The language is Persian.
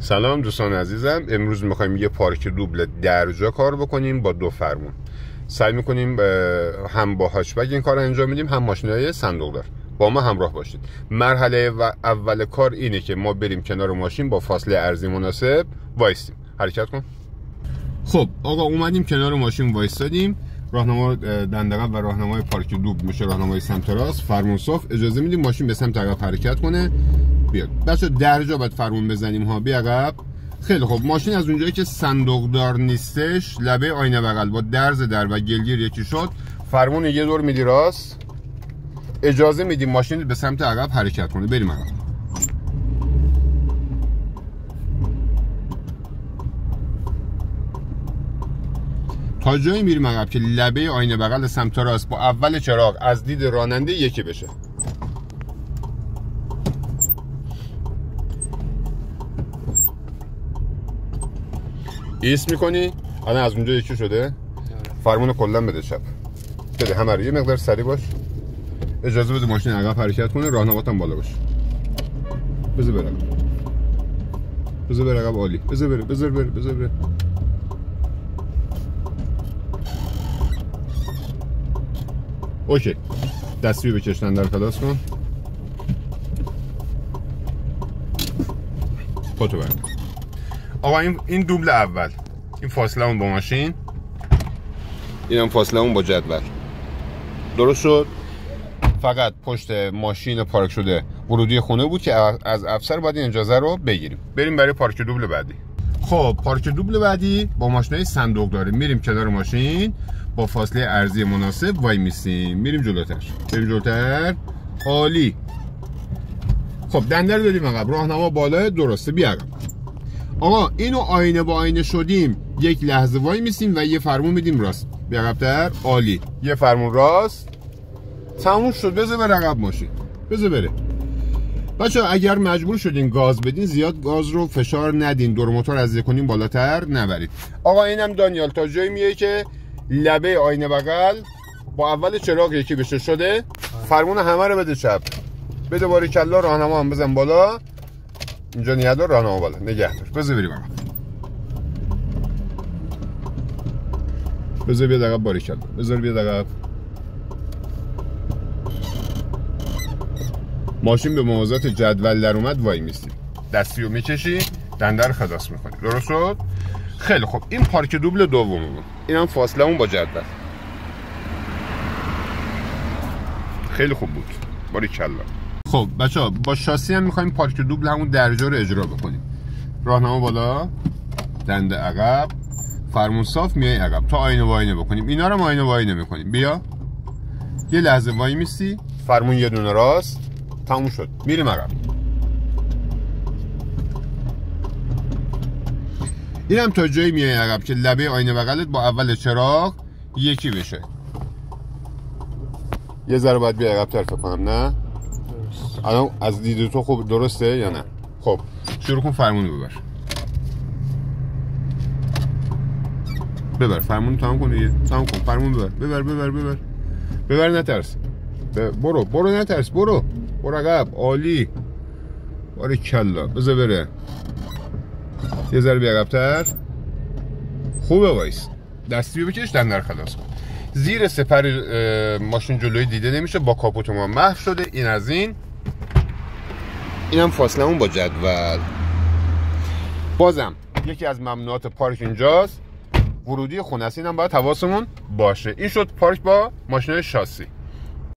سلام دوستان عزیزم. امروز میخوایم یه پارک دوبل درجا کار بکنیم با دو فرمون. سعی میکنیم هم با هاچبک این کار انجام میدیم، هم ماشینای صندوقدار. با ما همراه باشید. مرحله اول کار اینه که ما بریم کنار ماشین با فاصله ارزی مناسب وایستیم. حرکت کن. خب آقا اومدیم کنار ماشین وایستادیم. راهنما دندقب و راهنمای پارک دوبل میشه راهنمای سمت راست. فرمون صاف. اجازه میدیم ماشین به سمت عقب حرکت کنه. بیاد بچه درجا باید فرمون بزنیم ها. بیا عقب. خیلی خوب. ماشین از اونجایی که صندوقدار نیستش لبه آینه بغل با درز در و گلگیر یکی شد، فرمون یه دور میدی راست، اجازه میدیم ماشین به سمت عقب حرکت کنه. بریم عقب. تا جایی میریم عقب که لبه آینه بغل سمت راست با اول چراغ از دید راننده یکی بشه. ایست میکنی. الان از اونجا یکی شده. فرمون کلا بده چپ. بده همه رو. یه مقدار سریع باش. اجازه بده ماشین عقب حرکت کنه. راهنمات هم بالا باشه. بذار بره. بذار بره عقب. عالی. بذار بره. بذار بره. بذار بره. اوکی. دستی رو بکشتن در خلاص کن. پاتو برد. آقا این دوبل اول، این فاصله اون با ماشین، اینم فاصله اون با جدول. درست شد. فقط پشت ماشین پارک شده ورودی خونه بود که از افسر باید این اجازه رو بگیریم. بریم برای پارک دوبل بعدی. خب پارک دوبل بعدی با ماشینای صندوق داریم. میریم کنار ماشین با فاصله ارزی مناسب وای میسیم. میریم جلوتر. بریم جلوتر. عالی. خب دنده رو دادیم عقب. راهنما بالا درسته. بیا عقب. آقا اینو آینه با آینه شدیم. یک لحظه وای میسیم و یه فرمون میدیم راست. بیا عقب‌تر. عالی. یه فرمون راست. تموم شد. بذار بره عقب ماشین. بذار بره. بچه‌ها اگر مجبور شدین گاز بدین زیاد گاز رو فشار ندین. دور موتور از کنین بالاتر نبرید. آقا اینم دانیال تا جایی میگه که لبه آینه بغل با اول چراغ یکی بشه شده. فرمون همه رو بده چپ. بده باریکلا. راهنما هم بزن بالا. اینجا نیاد دار. راهنما بالا نگه دار. بذار بریم عقب. بذار بیاد عقب باریکلا. بذار بیاد عقب. ماشین به موازات جدول در اومد وای میستی. دستی رو میکشی. دنده رو خلاص میکنی. درست شد. خیلی خوب. این پارک دوبل دوممون. اینم فاصله اون با جدول. خیلی خوب بود. باریکلا. خب بچه‌ها با شاسی هم می‌خوایم پارک دوبل همون درجا رو اجرا بکنیم. راهنما بالا، دنده عقب، فرمون صاف، میای عقب تا آینه واینه بکنیم. اینا رو آینه واینه می‌کنیم. بیا. یه لحظه وای میسی، فرمون یه دونه راست، تموم شد. میریم عقب. اینم تا جایی میای عقب که لبه آینه بغلت با اول چراغ یکی بشه. یه ذره باید بیا عقب‌تر فکر کنم. نه؟ الان از دید تو خوب درسته یا نه؟ خب شروع کن. فرمون ببر. ببر فرمون. تمام کن دیگه. تمام کن. فرمون ببر. ببر نترس. برو نترس. برو عقب. عالی. باریکلا. بذار بره. یه ذره بیا عقب‌تر. خوبه. وایس. دستی رو بکش. دنده رو خلاص کن. زیر سپر ماشین جلوی دیده نمیشه. با کاپوت ما محو شده. این از اینم فاصله اون با جدول. بازم یکی از ممنوعات پارک اینجاست ورودی خونه است. اینم باید حواسمون باشه. این شد پارک با ماشینای شاسی.